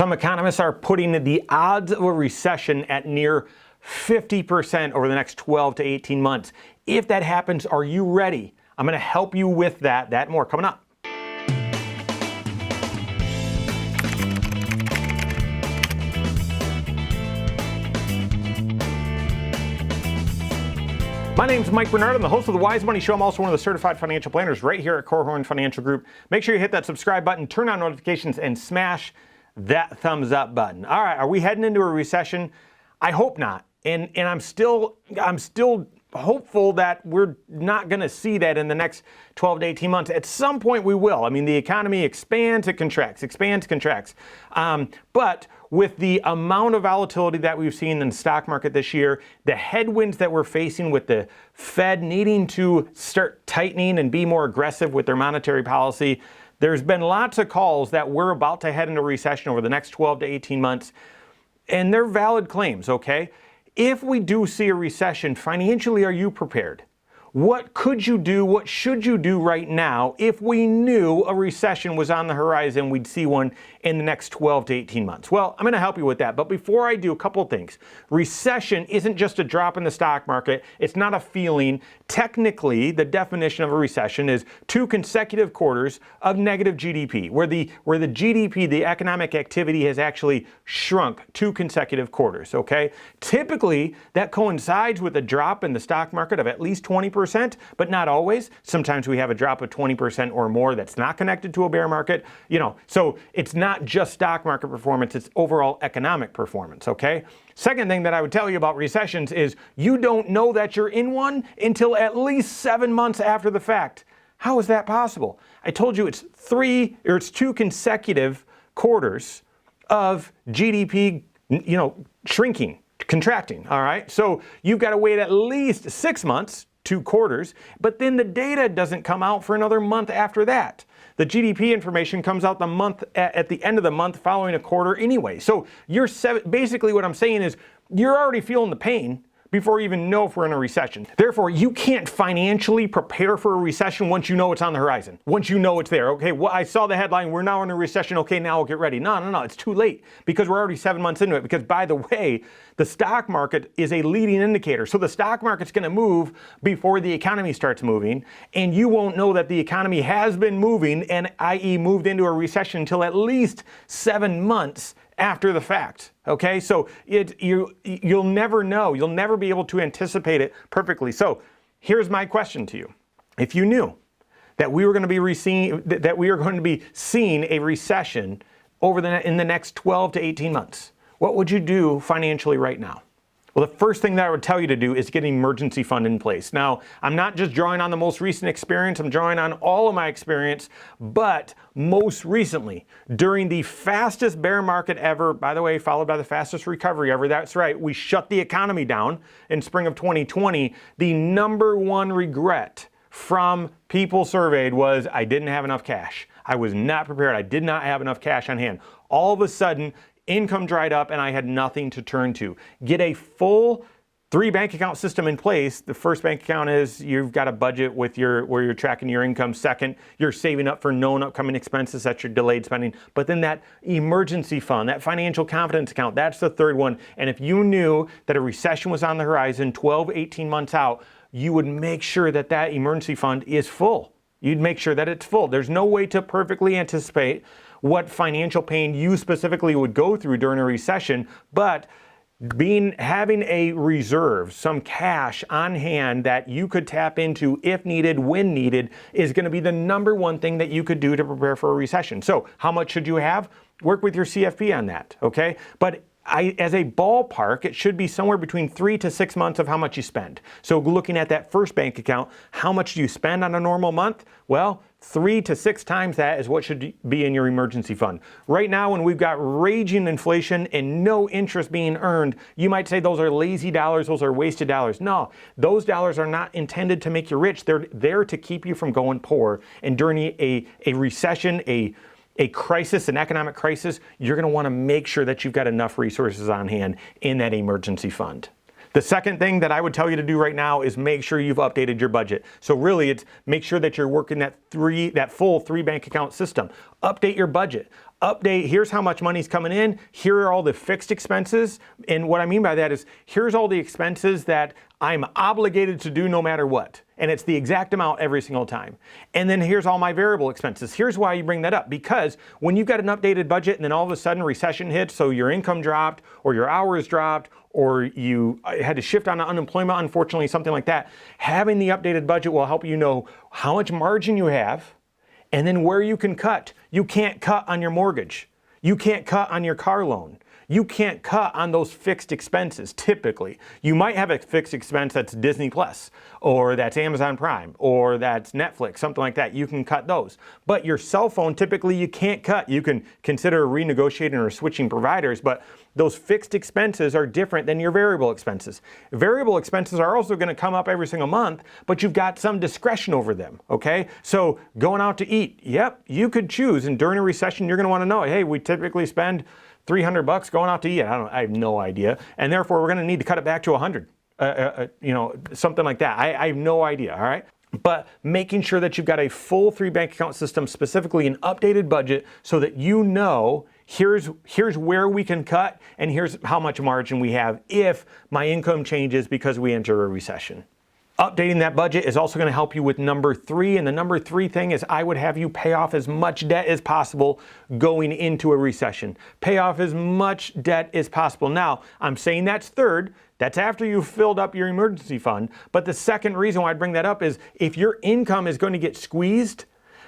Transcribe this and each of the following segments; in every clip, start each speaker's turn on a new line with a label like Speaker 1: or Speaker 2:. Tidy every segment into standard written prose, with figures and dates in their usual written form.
Speaker 1: Some economists are putting the odds of a recession at near 50% over the next 12 to 18 months. If that happens, are you ready? I'm going to help you with that and more coming up. My name is Mike Bernard. I'm the host of the Wise Money Show. I'm also one of the certified financial planners right here at Korhorn Financial Group. Make sure you hit that subscribe button, turn on notifications, and smash that thumbs up button. All right, are we heading into a recession? I hope not. And I'm still hopeful that we're not going to see that in the next 12 to 18 months. At some point we will. I mean, the economy expands, it contracts, expands, contracts. But with the amount of volatility that we've seen in the stock market this year, the headwinds that we're facing with the Fed needing to start tightening and be more aggressive with their monetary policy, there's been lots of calls that we're about to head into a recession over the next 12 to 18 months. And they're valid claims, okay? If we do see a recession, financially, are you prepared? What could you do? What should you do right now if we knew a recession was on the horizon? We'd see one in the next 12 to 18 months. Well, I'm going to help you with that. But before I do, a couple of things. Recession isn't just a drop in the stock market. It's not a feeling. Technically, the definition of a recession is 2 consecutive quarters of negative GDP, where the GDP, the economic activity, has actually shrunk 2 consecutive quarters, okay? Typically, that coincides with a drop in the stock market of at least 20%, but not always. Sometimes we have a drop of 20% or more that's not connected to a bear market, so it's not just stock market performance, it's overall economic performance, okay? Second thing that I would tell you about recessions is you don't know that you're in one until at least 7 months after the fact. How is that possible? I told you it's 2 consecutive quarters of GDP, shrinking, contracting, all right? So you've got to wait at least 6 months, 2 quarters, but then the data doesn't come out for another month after that. The GDP information comes out at the end of the month following a quarter anyway. So basically what I'm saying is you're already feeling the pain before you even know if we're in a recession. Therefore, you can't financially prepare for a recession once you know it's on the horizon. Once you know it's there. Okay, well, I saw the headline, we're now in a recession. Okay, now we'll get ready. No, it's too late because we're already 7 months into it. Because by the way, the stock market is a leading indicator. So the stock market's going to move before the economy starts moving, and you won't know that the economy has been moving, and i.e. moved into a recession until at least 7 months after the fact, okay? So you'll never know. You'll never be able to anticipate it perfectly. So here's my question to you. If you knew that we were going to be seeing a recession in the next 12 to 18 months, what would you do financially right now? Well, the first thing that I would tell you to do is get an emergency fund in place. Now, I'm not just drawing on the most recent experience, I'm drawing on all of my experience, but most recently, during the fastest bear market ever, by the way, followed by the fastest recovery ever, that's right, we shut the economy down in spring of 2020, the number one regret from people surveyed was, I didn't have enough cash. I was not prepared. I did not have enough cash on hand. All of a sudden, income dried up and I had nothing to turn to. Get a full 3 bank account system in place. The first bank account is you've got a budget where you're tracking your income. Second, you're saving up for known upcoming expenses, that's your delayed spending. But then that emergency fund, that financial confidence account, that's the third one. And if you knew that a recession was on the horizon 12, 18 months out, you would make sure that that emergency fund is full. You'd make sure that it's full. There's no way to perfectly anticipate what financial pain you specifically would go through during a recession, but having a reserve, some cash on hand that you could tap into if needed, when needed, is going to be the number one thing that you could do to prepare for a recession. So how much should you have? Work with your CFP on that, okay? But as a ballpark, it should be somewhere between 3 to 6 months of how much you spend. So looking at that first bank account, how much do you spend on a normal month? Well, 3 to 6 times that is what should be in your emergency fund. Right now, when we've got raging inflation and no interest being earned, you might say those are lazy dollars, those are wasted dollars. No, those dollars are not intended to make you rich. They're there to keep you from going poor. And during a recession, a crisis, an economic crisis, you're going to want to make sure that you've got enough resources on hand in that emergency fund. The second thing that I would tell you to do right now is make sure you've updated your budget. So really it's make sure that you're working that full 3 bank account system. Update your budget. update, here's how much money's coming in, here are all the fixed expenses. And what I mean by that is, here's all the expenses that I'm obligated to do no matter what. And it's the exact amount every single time. And then here's all my variable expenses. Here's why you bring that up. Because when you've got an updated budget and then all of a sudden recession hits, so your income dropped or your hours dropped or you had to shift on unemployment, unfortunately, something like that, having the updated budget will help you know how much margin you have and then where you can cut. You can't cut on your mortgage. You can't cut on your car loan. You can't cut on those fixed expenses, typically. You might have a fixed expense that's Disney Plus, or that's Amazon Prime, or that's Netflix, something like that. You can cut those. But your cell phone, typically you can't cut. You can consider renegotiating or switching providers, but those fixed expenses are different than your variable expenses. Variable expenses are also going to come up every single month, but you've got some discretion over them, okay? So going out to eat, yep, you could choose. And during a recession, you're going to want to know, hey, we typically spend $300 going out to eat. I have no idea. And therefore, we're going to need to cut it back to 100, something like that. I have no idea, all right? But making sure that you've got a full 3 bank account system, specifically an updated budget, so that you know here's where we can cut and here's how much margin we have if my income changes because we enter a recession. Updating that budget is also going to help you with number 3. And the number 3 thing is I would have you pay off as much debt as possible going into a recession. Pay off as much debt as possible. Now, I'm saying that's third. That's after you've filled up your emergency fund. But the second reason why I bring that up is if your income is going to get squeezed,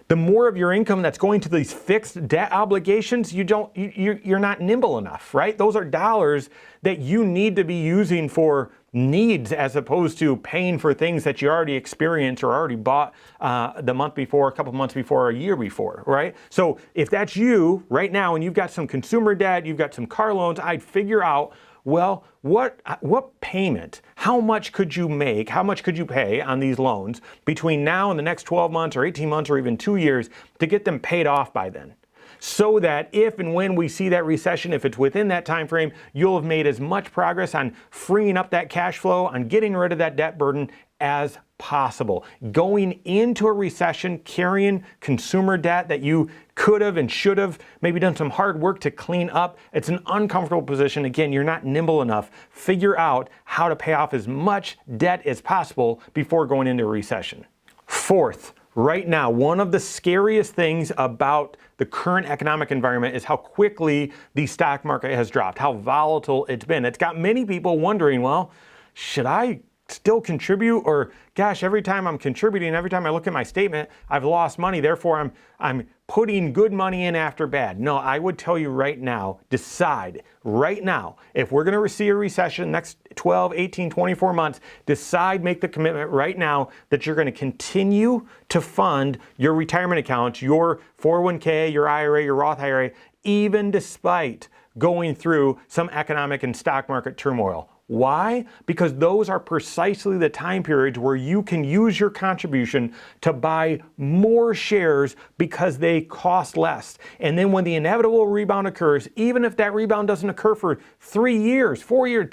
Speaker 1: the more of your income that's going to these fixed debt obligations, you're not nimble enough, right? Those are dollars that you need to be using for needs as opposed to paying for things that you already experienced or already bought the month before, a couple months before, or a year before, right? So if that's you right now and you've got some consumer debt, you've got some car loans, I'd figure out, well, what payment, how much could you make, how much could you pay on these loans between now and the next 12 months or 18 months or even 2 years to get them paid off by then? So that if and when we see that recession, if it's within that time frame, you'll have made as much progress on freeing up that cash flow, on getting rid of that debt burden as possible. Going into a recession carrying consumer debt that you could have and should have maybe done some hard work to clean up, it's an uncomfortable position. Again, you're not nimble enough. Figure out how to pay off as much debt as possible before going into a recession. Fourth, right now, one of the scariest things about the current economic environment is how quickly the stock market has dropped, how volatile it's been. It's got many people wondering, well, should I still contribute? Or gosh, every time I'm contributing, every time I look at my statement, I've lost money. Therefore, I'm putting good money in after bad. No, I would tell you right now, decide right now, if we're going to see a recession next 12, 18, 24 months, decide, make the commitment right now that you're going to continue to fund your retirement accounts, your 401k, your IRA, your Roth IRA, even despite going through some economic and stock market turmoil. Why? Because those are precisely the time periods where you can use your contribution to buy more shares because they cost less. And then when the inevitable rebound occurs, even if that rebound doesn't occur for 3 years, 4 years,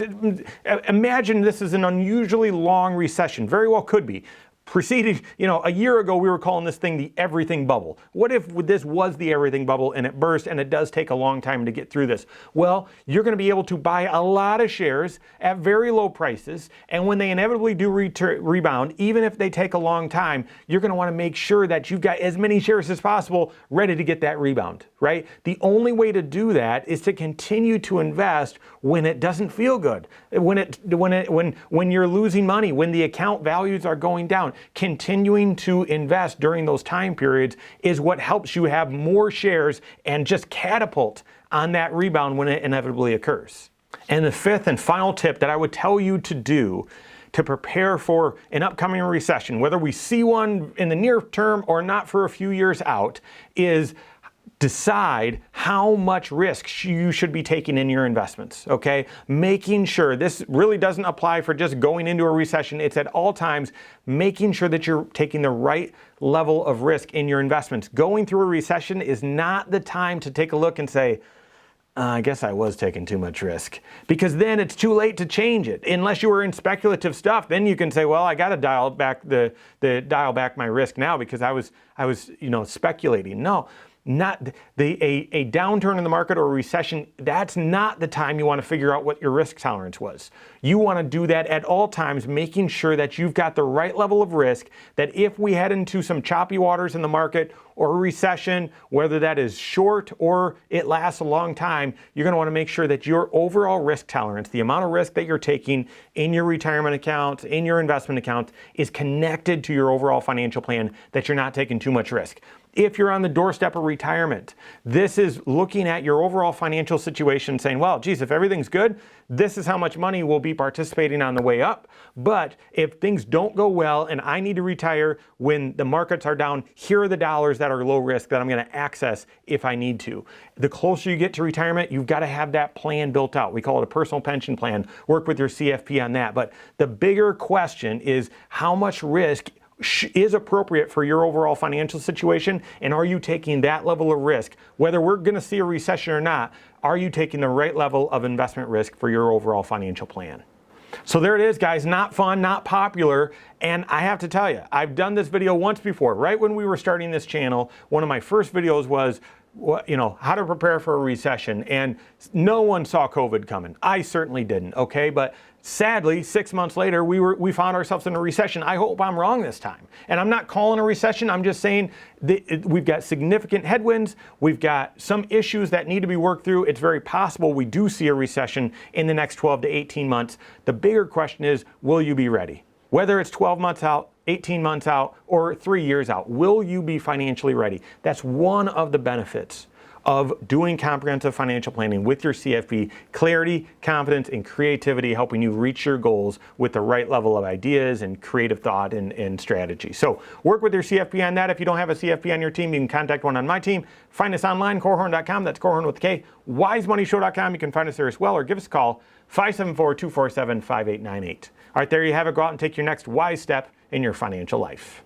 Speaker 1: imagine this is an unusually long recession. Very well could be. Preceded, a year ago we were calling this thing the everything bubble. What if this was the everything bubble and it burst and it does take a long time to get through this? Well, you're going to be able to buy a lot of shares at very low prices, and when they inevitably do rebound, even if they take a long time, you're going to want to make sure that you've got as many shares as possible ready to get that rebound, right? The only way to do that is to continue to invest when it doesn't feel good, when you're losing money, when the account values are going down. Continuing to invest during those time periods is what helps you have more shares and just catapult on that rebound when it inevitably occurs. And the fifth and final tip that I would tell you to do to prepare for an upcoming recession, whether we see one in the near term or not for a few years out, is decide how much risk you should be taking in your investments, okay? Making sure, this really doesn't apply for just going into a recession, it's at all times making sure that you're taking the right level of risk in your investments. Going through a recession is not the time to take a look and say, I guess I was taking too much risk, because then it's too late to change it. Unless you were in speculative stuff, then you can say, well, I got to dial back my risk now because I was speculating. No. not a downturn in the market or a recession. That's not the time you want to figure out what your risk tolerance was. You want to do that at all times, making sure that you've got the right level of risk, that if we head into some choppy waters in the market or a recession, whether that is short or it lasts a long time, you're going to want to make sure that your overall risk tolerance, the amount of risk that you're taking in your retirement account, in your investment account, is connected to your overall financial plan, that you're not taking too much risk. If you're on the doorstep of retirement, this is looking at your overall financial situation saying, well, geez, if everything's good, this is how much money will be participating on the way up. But if things don't go well and I need to retire when the markets are down, here are the dollars that are low risk that I'm going to access if I need to. The closer you get to retirement, you've got to have that plan built out. We call it a personal pension plan. Work with your CFP on that. But the bigger question is how much risk is appropriate for your overall financial situation, and are you taking that level of risk? Whether we're going to see a recession or not, are you taking the right level of investment risk for your overall financial plan? So there it is, guys. Not fun, not popular, and I have to tell you, I've done this video once before. Right when we were starting this channel, one of my first videos was how to prepare for a recession, and no one saw COVID coming. I certainly didn't, okay? But sadly, 6 months later, we found ourselves in a recession. I hope I'm wrong this time. And I'm not calling a recession. I'm just saying we've got significant headwinds. We've got some issues that need to be worked through. It's very possible we do see a recession in the next 12 to 18 months. The bigger question is, will you be ready? Whether it's 12 months out, 18 months out, or 3 years out, will you be financially ready? That's one of the benefits of doing comprehensive financial planning with your CFP. Clarity, confidence, and creativity, helping you reach your goals with the right level of ideas and creative thought and strategy. So work with your CFP on that. If you don't have a CFP on your team, you can contact one on my team. Find us online, Korhorn.com. That's Korhorn with a K. WiseMoneyShow.com. You can find us there as well, or give us a call, 574-247-5898. All right, there you have it. Go out and take your next wise step in your financial life.